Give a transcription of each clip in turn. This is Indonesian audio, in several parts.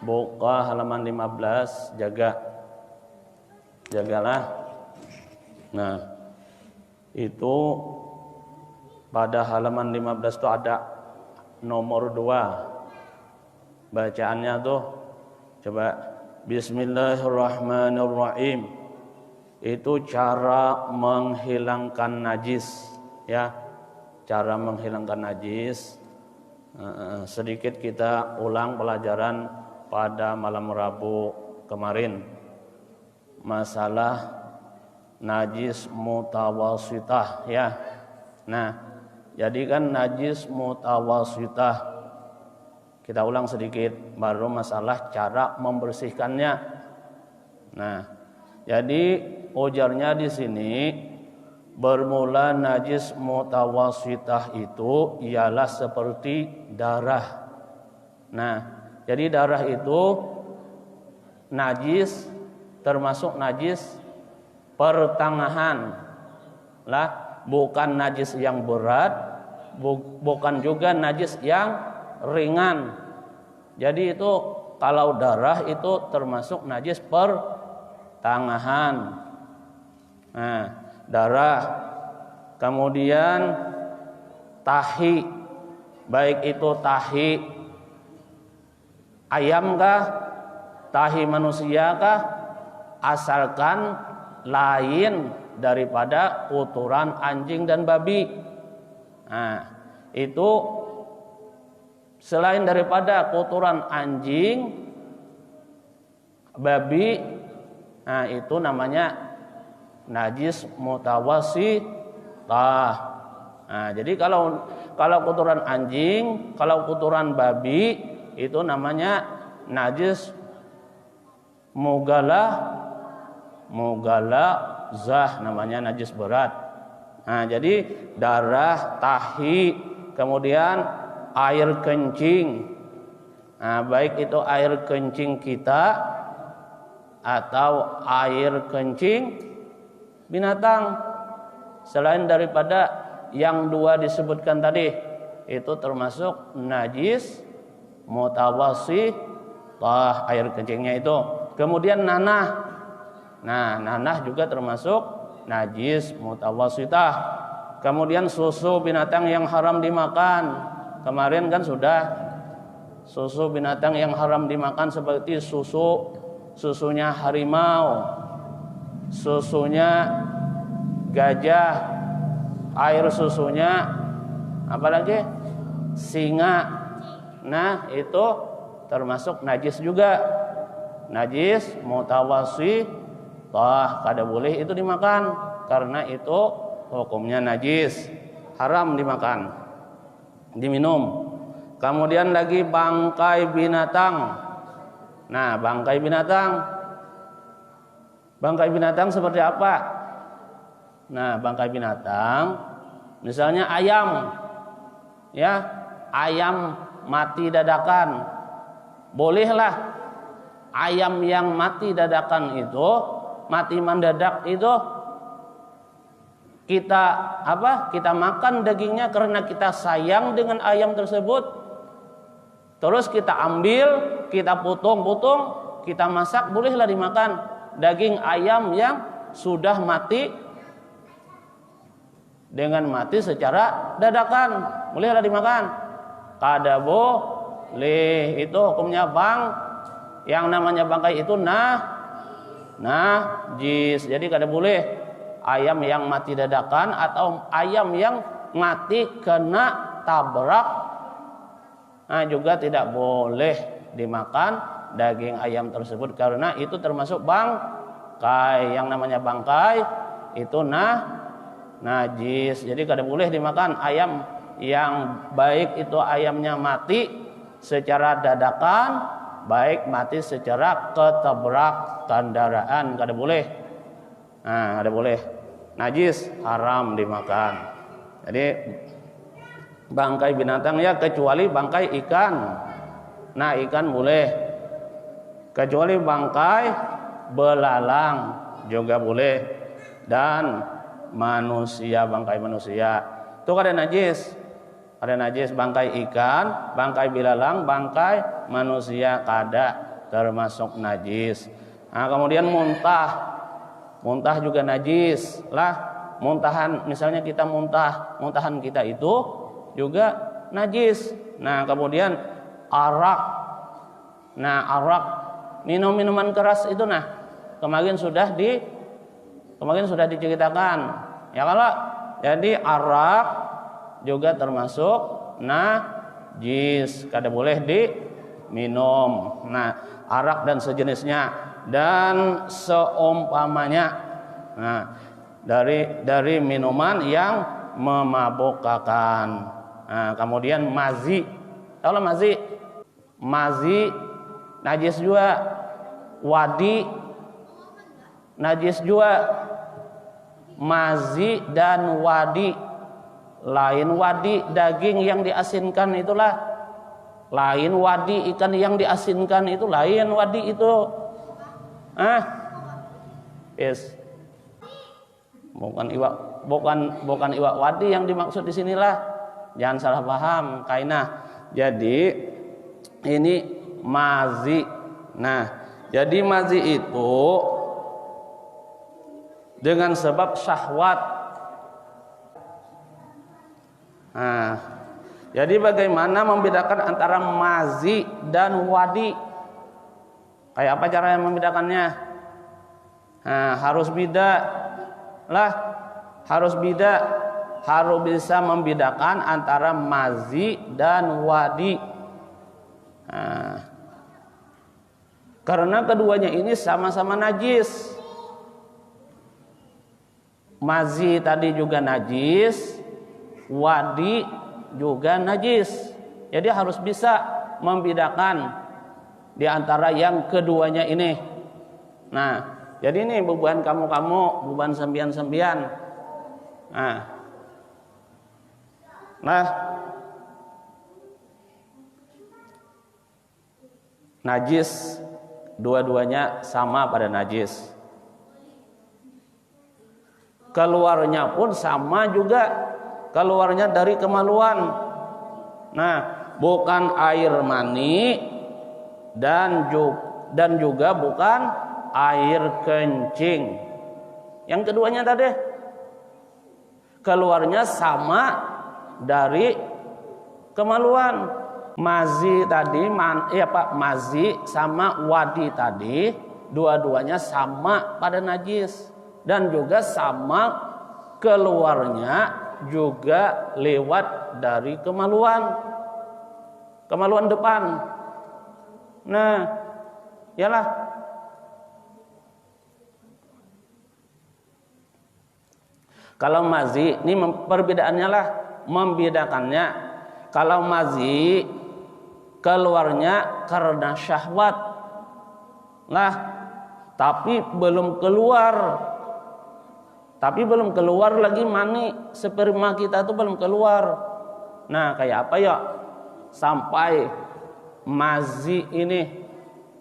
buka halaman 15, jagalah. Nah, itu pada halaman 15 itu ada nomor 2. Bacaannya tuh coba Bismillahirrahmanirrahim. Itu cara menghilangkan najis, ya. Cara menghilangkan najis. Sedikit kita ulang pelajaran pada malam Rabu kemarin. Masalah najis mutawasitah, ya. Nah, jadi kan najis mutawasitah. Kita ulang sedikit baru masalah cara membersihkannya. Nah, jadi ujarnya di sini bermula najis mutawasitah itu ialah seperti darah. Nah, jadi darah itu najis, termasuk najis pertengahan lah, bukan najis yang berat, bukan juga najis yang ringan. Jadi itu kalau darah itu termasuk najis pertengahan. Nah, darah, kemudian tahi, baik itu tahi ayam kah, tahi manusia kah, asalkan lain daripada kotoran anjing dan babi. Nah, itu selain daripada kotoran anjing, babi, nah itu namanya najis mutawasitah. Nah, jadi kalau kotoran anjing, kalau kotoran babi itu namanya najis mughalazah, namanya najis berat. Nah, jadi darah, tahi, kemudian air kencing. Nah, baik itu air kencing kita atau air kencing binatang, selain daripada yang 2 disebutkan tadi, itu termasuk najis mutawasitah, air kencingnya itu. Kemudian nanah. Nah, nanah juga termasuk najis mutawasitah. Kemudian susu binatang yang haram dimakan. Kemarin kan sudah susu binatang yang haram dimakan seperti susunya harimau, susunya gajah, air susunya apalagi singa. Nah, itu termasuk najis juga, najis mutawasitah, kada boleh itu dimakan karena itu hukumnya najis, haram dimakan, diminum. Kemudian lagi bangkai binatang. Nah, bangkai binatang seperti apa? Nah, bangkai binatang misalnya ayam, ya, ayam mati dadakan. Bolehlah ayam yang mati dadakan itu, mati mendadak itu kita makan dagingnya karena kita sayang dengan ayam tersebut. Terus kita ambil, kita potong-potong, kita masak, bolehlah dimakan daging ayam yang sudah mati dengan mati secara dadakan, bolehlah dimakan. Kada boleh, itu hukumnya yang namanya bangkai itu najis. Jadi kada boleh ayam yang mati dadakan atau ayam yang mati kena tabrak. Nah, juga tidak boleh dimakan daging ayam tersebut karena itu termasuk bangkai. Yang namanya bangkai itu najis. Jadi kada boleh dimakan ayam yang baik itu ayamnya mati secara dadakan, baik mati secara ketabrak kendaraan, kada boleh. Nah, kada boleh. Najis, haram dimakan. Jadi bangkai binatang ya, kecuali bangkai ikan. Nah, ikan boleh. Kecuali bangkai belalang juga boleh. Dan manusia, bangkai manusia itu kada najis. Ada najis bangkai ikan, bangkai belalang, bangkai manusia kada. termasuk najis. Nah, kemudian muntah juga najis lah. Muntahan, misalnya kita muntahan kita itu juga najis. Nah, kemudian arak. Nah, arak, minuman keras itu, nah kemarin sudah diceritakan. Ya, kalau jadi arak juga termasuk najis, kada boleh diminum. Nah, arak dan sejenisnya dan seumpamanya. Nah, dari minuman yang memabukkan. Nah, kemudian mazi. Tahu mazi? Mazi najis juga. Wadi najis juga. Mazi dan wadi. Lain wadi daging yang diasinkan itulah. Lain wadi ikan yang diasinkan itu, lain wadi itu. Yes. Bukan iwak wadi yang dimaksud di sinilah. Jangan salah paham kainah. Jadi ini mazi. Nah, jadi mazi itu dengan sebab syahwat. Nah, jadi bagaimana membedakan antara mazi dan wadi? Kayak apa cara membedakannya? Nah, harus bisa membedakan antara mazi dan wadi. Nah, karena keduanya ini sama-sama najis. Mazi tadi juga najis, wadi juga najis. Jadi harus bisa membedakan di antara yang keduanya ini. Nah, jadi ini beban kamu, beban sembian. Nah, najis dua-duanya sama pada najis. Keluarnya pun sama juga, keluarnya dari kemaluan. Nah, bukan air mani dan juga bukan air kencing. Yang keduanya tadi keluarnya sama dari kemaluan. Mazi tadi, mazi sama wadi tadi, dua-duanya sama pada najis dan juga sama keluarnya juga lewat dari kemaluan depan. Nah, yalah. Kalau mazi ini perbedaannya lah, membedakannya. Kalau mazi keluarnya karena syahwat lah, tapi belum keluar lagi mani, sperma kita itu belum keluar. Nah, kayak apa ya sampai mazi ini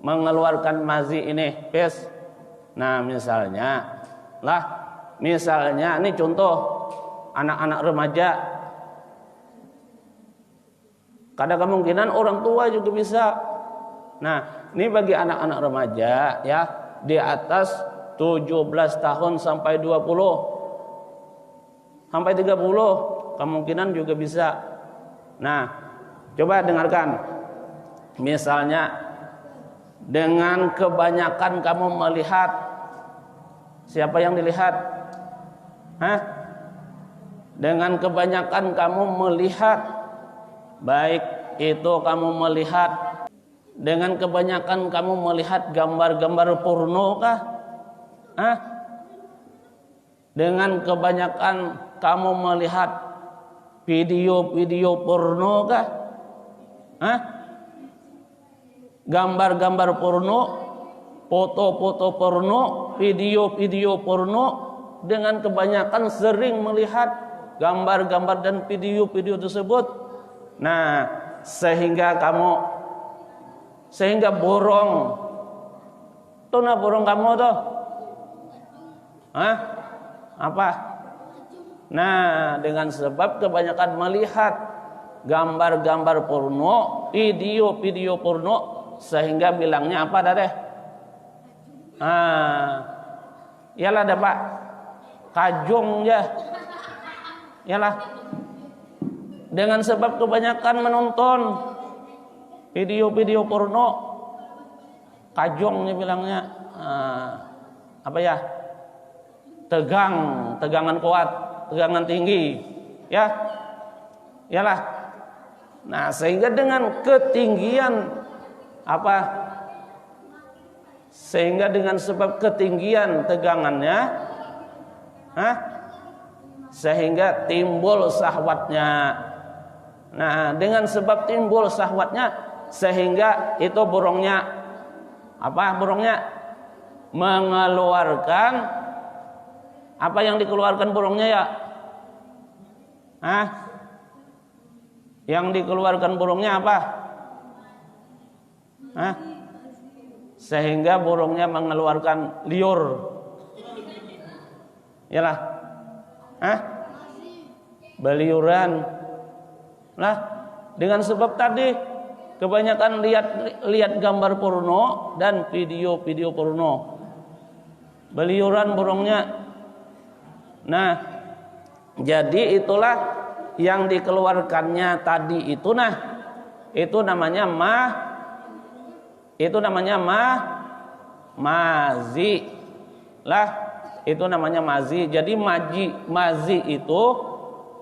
mengeluarkan mazi ini, pes. Nah, misalnya ini contoh anak-anak remaja. Ada kemungkinan orang tua juga bisa. Nah, ini bagi anak-anak remaja ya, di atas 17 tahun sampai 20 sampai 30 kemungkinan juga bisa. Nah, coba dengarkan. Misalnya dengan kebanyakan kamu melihat, siapa yang dilihat? Dengan kebanyakan kamu melihat, baik itu kamu melihat, dengan kebanyakan kamu melihat gambar-gambar porno kah? Dengan kebanyakan kamu melihat video-video porno kah? Gambar-gambar porno, foto-foto porno, video-video porno, dengan kebanyakan sering melihat gambar-gambar dan video-video tersebut. Nah, sehingga borong. Tuh nah borong kamu tuh. Apa? Nah, dengan sebab kebanyakan melihat gambar-gambar porno, video-video porno, sehingga bilangnya apa dah deh? Iyalah dah Pak, kajung ya. Iyalah, dengan sebab kebanyakan menonton video-video porno, kajongnya bilangnya apa ya? Tegangan kuat, tegangan tinggi, ya. Iyalah. Nah, sehingga dengan ketinggian apa? Sehingga dengan sebab ketinggian tegangannya, sehingga timbul syahwatnya. Nah, dengan sebab timbul syahwatnya, sehingga itu burungnya apa? Burungnya mengeluarkan apa yang dikeluarkan burungnya ya? Yang dikeluarkan burungnya apa? Sehingga burungnya mengeluarkan liur. Yalah. Beliuran. Lah, dengan sebab tadi kebanyakan lihat gambar porno dan video-video porno. Beliuran burungnya. Nah, jadi itulah yang dikeluarkannya tadi itu, nah itu namanya mazi lah, itu namanya mazi. Jadi mazi itu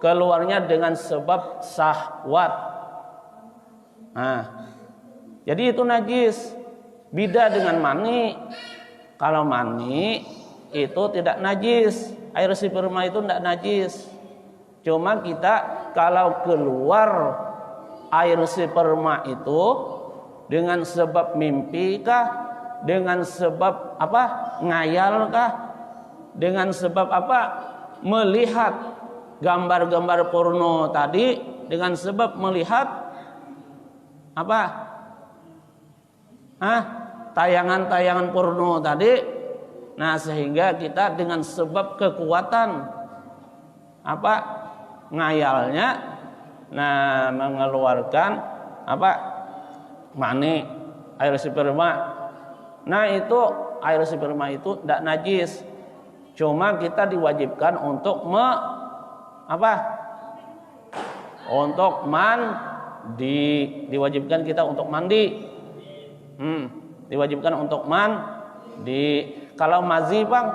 keluarnya dengan sebab syahwat. Nah, jadi itu najis, beda dengan mani. Kalau mani itu tidak najis, air sperma itu tidak najis. Cuma kita kalau keluar air sperma itu dengan sebab mimpi kah, dengan sebab apa, ngayal kah, dengan sebab apa, melihat gambar-gambar porno tadi, dengan sebab melihat apa, tayangan-tayangan porno tadi. Nah, sehingga kita dengan sebab kekuatan apa, ngayalnya, nah mengeluarkan apa, mani, air sperma. Nah, itu air sperma itu tidak najis. Cuma kita diwajibkan untuk untuk mandi. Diwajibkan kita untuk mandi. Diwajibkan untuk mandi. Kalau mazi, Bang,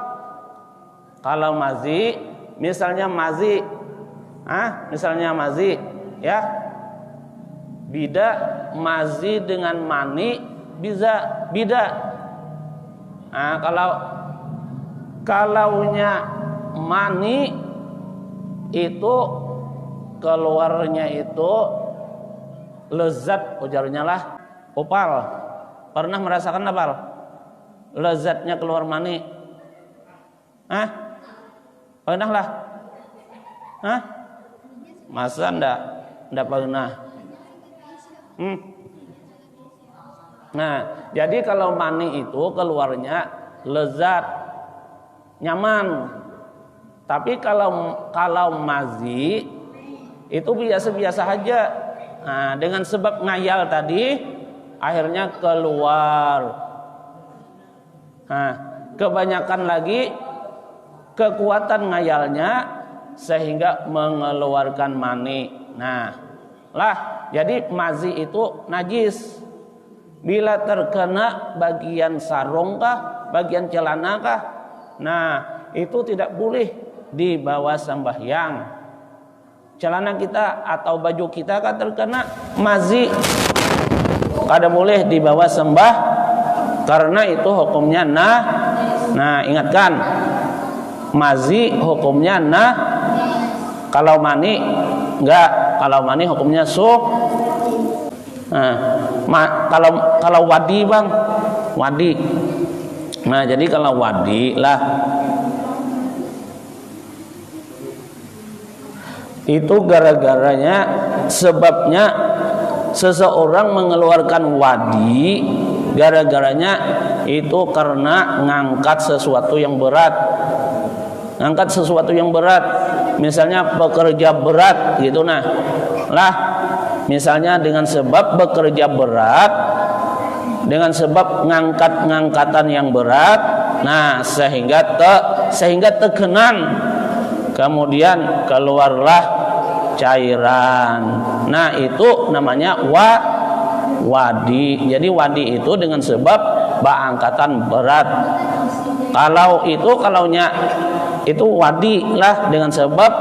kalau mazi, misalnya mazi, ya, beda mazi dengan mani, bisa beda. Nah, kalaunya mani itu keluarnya itu lezat, ujarnya lah opal. Pernah merasakan opal? Lezatnya keluar mani? Pernah lah? Masa ndak pernah? Nah, jadi kalau mani itu keluarnya lezat, nyaman. Tapi kalau mazi itu biasa-biasa aja. Nah, dengan sebab ngayal tadi, akhirnya keluar. Nah, kebanyakan lagi kekuatan ngayalnya sehingga mengeluarkan mani. Nah, lah, jadi mazi itu najis. Bila terkena bagian sarung kah, bagian celana kah, nah itu tidak boleh dibawa sembahyang. Celana kita atau baju kita kan terkena mazi, kada boleh dibawa sembah, karena itu hukumnya nah ingatkan, mazi hukumnya kalau mani enggak, kalau mani hukumnya kalau wadi, Bang, wadi. Nah, jadi kalau wadi lah itu gara-garanya, sebabnya seseorang mengeluarkan wadi, gara-garanya itu karena ngangkat sesuatu yang berat. Ngangkat sesuatu yang berat, misalnya bekerja berat gitu. Nah, lah misalnya dengan sebab bekerja berat, dengan sebab ngangkatan yang berat, nah sehingga tekenan, kemudian keluarlah cairan. Nah itu namanya wadi. Jadi wadi itu dengan sebab angkatan berat. Kalau itu wadi lah dengan sebab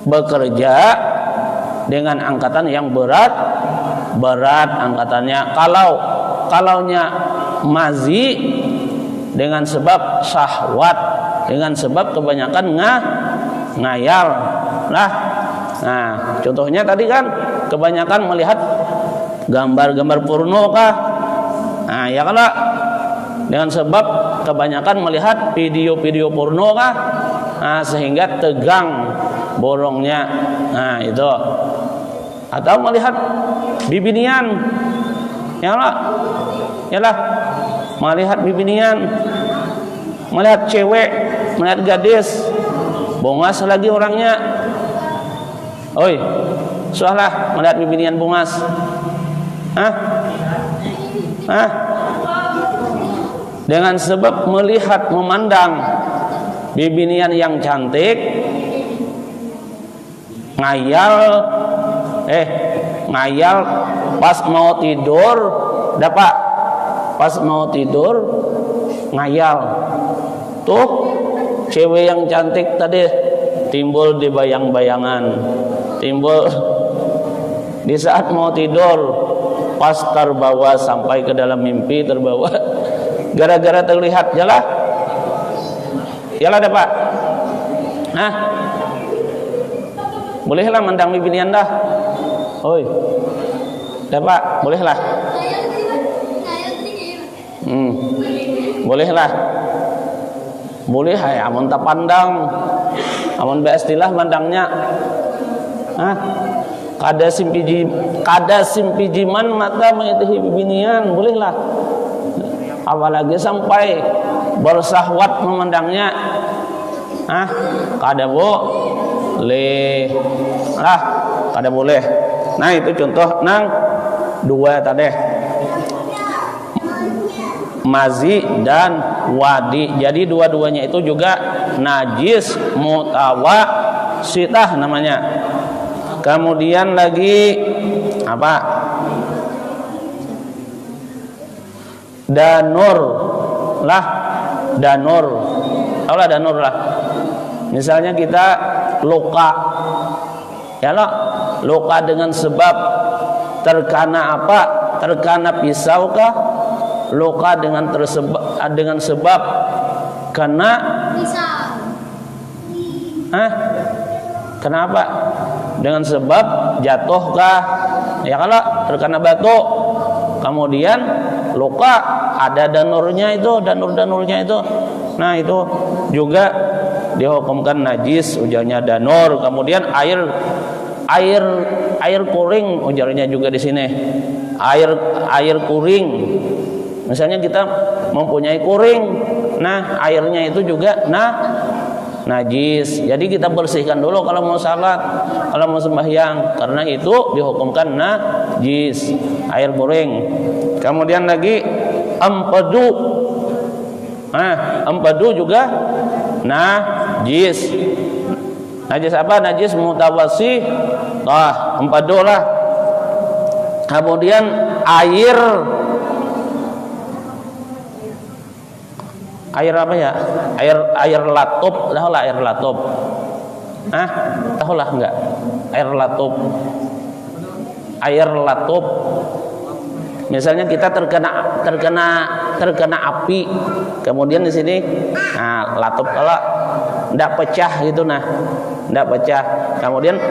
bekerja dengan angkatan yang berat angkatannya. Kalaunya mazi dengan sebab syahwat, dengan sebab kebanyakan ngayal lah. Nah contohnya tadi kan kebanyakan melihat gambar-gambar porno kah. Nah ya kalau dengan sebab kebanyakan melihat video-video porno kah, nah, sehingga tegang borongnya. Nah itu. Atau melihat bibinian, ya lah, melihat bibinian, melihat cewek, melihat gadis, bongas lagi orangnya. Oi, soalah melihat bibinian bongas. Dengan sebab melihat, memandang bibinian yang cantik, ngayal pas mau tidur, dapat pas mau tidur ngayal tuh cewek yang cantik tadi timbul di bayang-bayangan, timbul di saat mau tidur, pas terbawa sampai ke dalam mimpi, terbawa gara-gara terlihat. Yalah dapat. Bolehlah mandang bibinian dah. Oi, dapat, bolehlah. Bolehlah. Boleh ya, amun tak pandang, amun bestilah mandangnya. Kada simpijiman mata mengikuti bibinian, bolehlah. Apalagi sampai bersahwat memandangnya. Kada boleh lah, kada boleh. Nah itu contoh nang dua tadi, mazi dan wadi. Jadi dua-duanya itu juga najis mutawasitah namanya. Kemudian lagi apa? Danur lah. Tahu lah danur lah. Misalnya kita luka, ya lo, luka dengan sebab terkena apa? Terkena pisau kah? Luka dengan sebab kena pisau. Kenapa? Dengan sebab jatuh kah? Ya kalau terkena batu, kemudian luka, ada danurnya itu, danurnya itu. Nah itu juga dihukumkan najis, ujarnya danur. Kemudian air kuring, ujarnya juga di sini. Air kuring. Misalnya kita mempunyai kuring, nah airnya itu juga najis. Jadi kita bersihkan dulu kalau mau salat, kalau mau sembahyang, karena itu dihukumkan najis, air kuring. Kemudian lagi empedu. Empedu juga najis. Najis apa? Najis mutawassi. Empedu lah. Kemudian air apa ya? Air latub, tahu lah air latub. Tahu lah enggak? Air latub. Air latub. Misalnya kita terkena api, kemudian di sini, latub kalau ndak pecah gitu, ndak pecah. Kemudian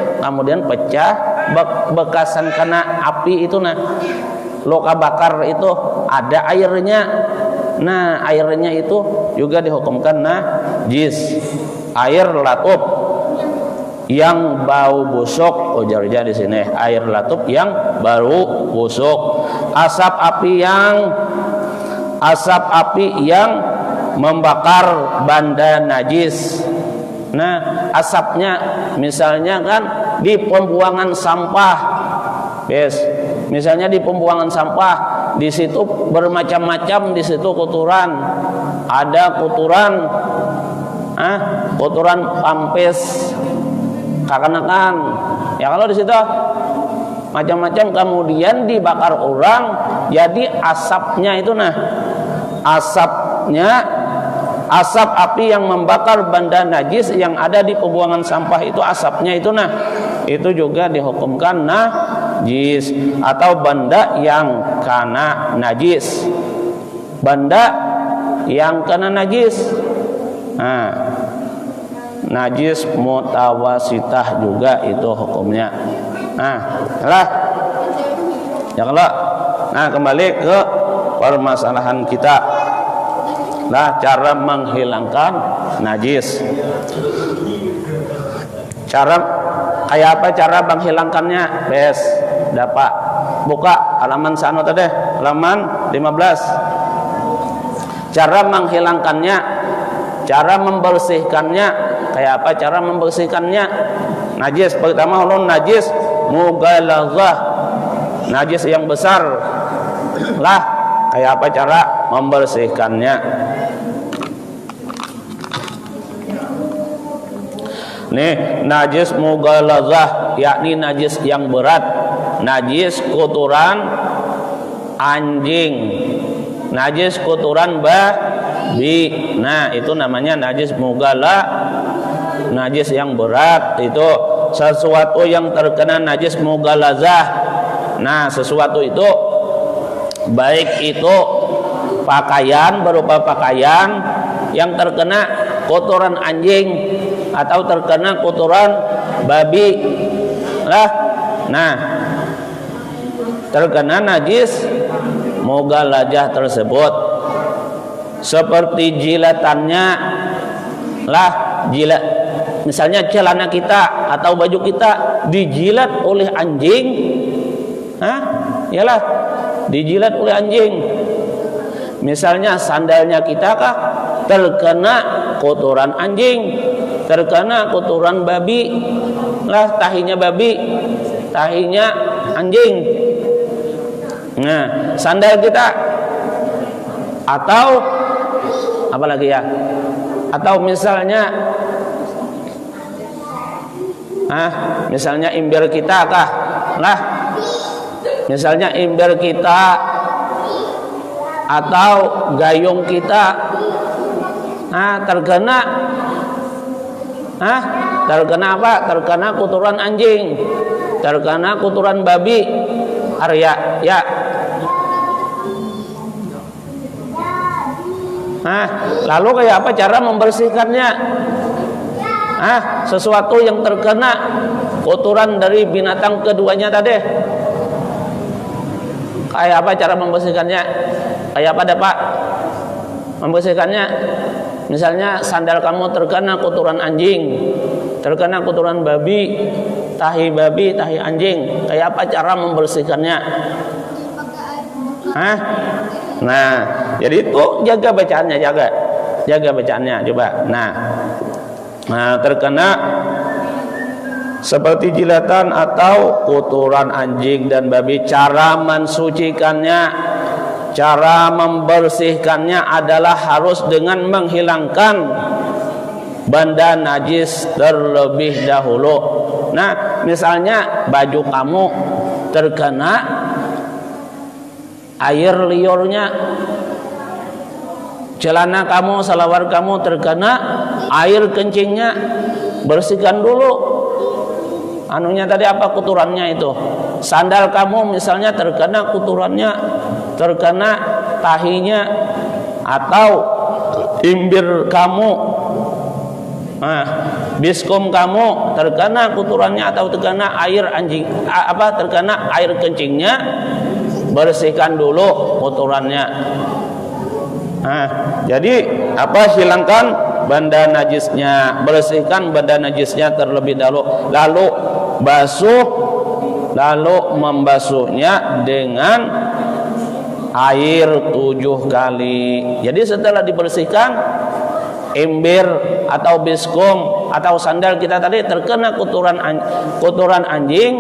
pecah, bekasan kena api itu, luka bakar itu ada airnya. Nah airnya itu juga dihukumkan najis. Air latub yang bau busuk, ujarnya di sini. Air latub yang bau busuk. Asap api yang membakar benda najis. Nah asapnya misalnya kan di pembuangan sampah, misalnya di pembuangan sampah di situ bermacam-macam, di situ kotoran. Ada kotoran kotoran pampes kakanak-kanakan. Ya kalau di situ macam-macam, kemudian dibakar orang, jadi asapnya itu asap api yang membakar benda najis yang ada di pembuangan sampah itu, asapnya itu itu juga dihukumkan najis atau benda yang kena najis. Benda yang kena najis. Najis mutawasitah juga itu hukumnya. Kembali ke permasalahan kita. Cara menghilangkan najis. Kayak apa cara menghilangkannya? Dapat buka halaman sana tadi, halaman 15. Cara menghilangkannya, cara membersihkannya. Kayak apa cara membersihkannya? Najis pertama najis mughalazah, najis yang besar. Kayak apa cara membersihkannya? Najis mughalazah, yakni najis yang berat, najis kotoran anjing, najis kotoran babi. Itu namanya najis mughalazah, najis yang berat. Itu sesuatu yang terkena najis mughalazah. Sesuatu itu baik itu pakaian, berupa pakaian yang terkena kotoran anjing atau terkena kotoran babi, terkena najis mughalazah tersebut. Seperti jilatannya, jilat. Misalnya celana kita atau baju kita dijilat oleh anjing, dijilat oleh anjing. Misalnya sandalnya kita terkena kotoran anjing, terkena kotoran babi, tahinya babi, tahinya anjing. Sandal kita atau apa lagi ya? Atau misalnya misalnya imbir kita misalnya imbir kita atau gayung kita terkena apa? Terkena kotoran anjing, terkena kotoran babi. Lalu kayak apa cara membersihkannya? Sesuatu yang terkena kotoran dari binatang keduanya tadi. Kayak apa cara membersihkannya? Kayak apa Pak? Membersihkannya? Misalnya sandal kamu terkena kotoran anjing, terkena kotoran babi, tahi anjing. Kayak apa cara membersihkannya? Jadi itu jaga bacaannya, jaga bacaannya coba. Terkena seperti jilatan atau kotoran anjing dan babi, cara mensucikannya, cara membersihkannya adalah harus dengan menghilangkan benda najis terlebih dahulu. Misalnya baju kamu terkena air liurnya, celana kamu, salawar kamu terkena air kencingnya, bersihkan dulu. Tadi apa kotorannya itu? Sandal kamu misalnya terkena kotorannya, terkena tahinya, atau imbir kamu, biskum kamu terkena kotorannya atau terkena air anjing, terkena air kencingnya, bersihkan dulu kotorannya. Jadi hilangkan benda najisnya, bersihkan benda najisnya terlebih dahulu, lalu basuh, lalu membasuhnya dengan air 7 kali. Jadi setelah dibersihkan imbir atau biskum atau sandal kita tadi terkena kotoran anjing,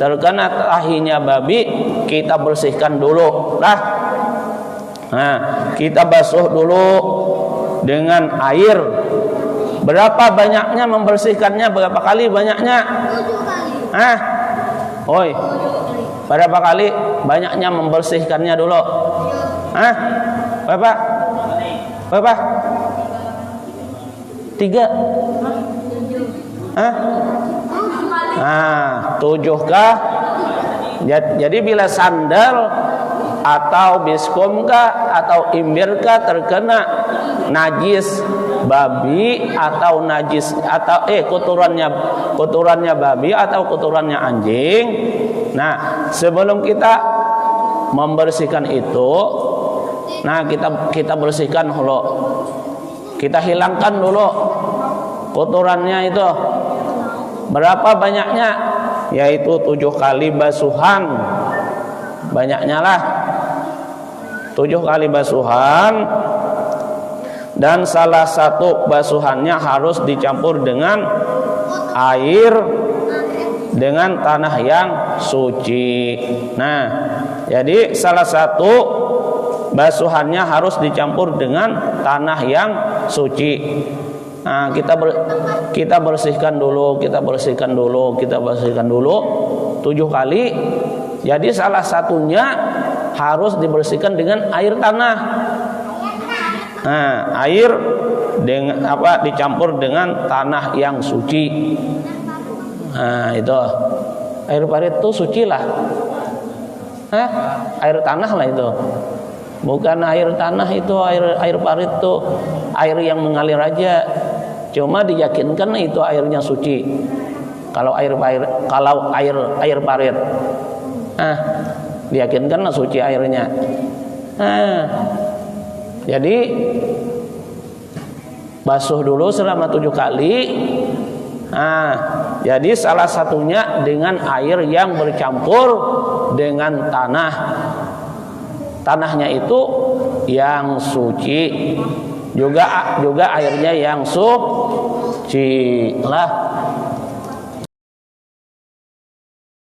terkena tahinya babi, kita bersihkan dulu lah. Nah, kita basuh dulu dengan air. Berapa banyaknya membersihkannya? Berapa kali banyaknya? 7 kali. Hah? Oi. Berapa kali banyaknya membersihkannya dulu? Hah? Berapa? Berapa? 3. Hah? Nah, 7 kah? Jadi bila sandal atau biskum kah atau imbir kah terkena najis babi atau najis atau kotorannya babi atau kotorannya anjing. Nah, sebelum kita membersihkan itu, nah kita bersihkan dulu. Kita hilangkan dulu kotorannya itu. Berapa banyaknya? Yaitu 7 kali basuhan. Banyaknya lah 7 kali basuhan. Dan salah satu basuhannya harus dicampur dengan air dengan tanah yang suci. Nah, jadi salah satu basuhannya harus dicampur dengan tanah yang suci. Nah, kita bersihkan dulu 7 kali. Jadi salah satunya harus dibersihkan dengan air tanah. Nah, air dengan dicampur dengan tanah yang suci. Nah, itu air parit itu suci lah. Air tanah lah itu. Bukan air tanah itu, air parit itu air yang mengalir aja. Cuma diyakinkan itu airnya suci. Kalau air parit, diyakinkan suci airnya. Jadi basuh dulu selama 7 kali. Jadi salah satunya dengan air yang bercampur dengan tanah. Tanahnya itu yang suci, juga airnya yang suci lah.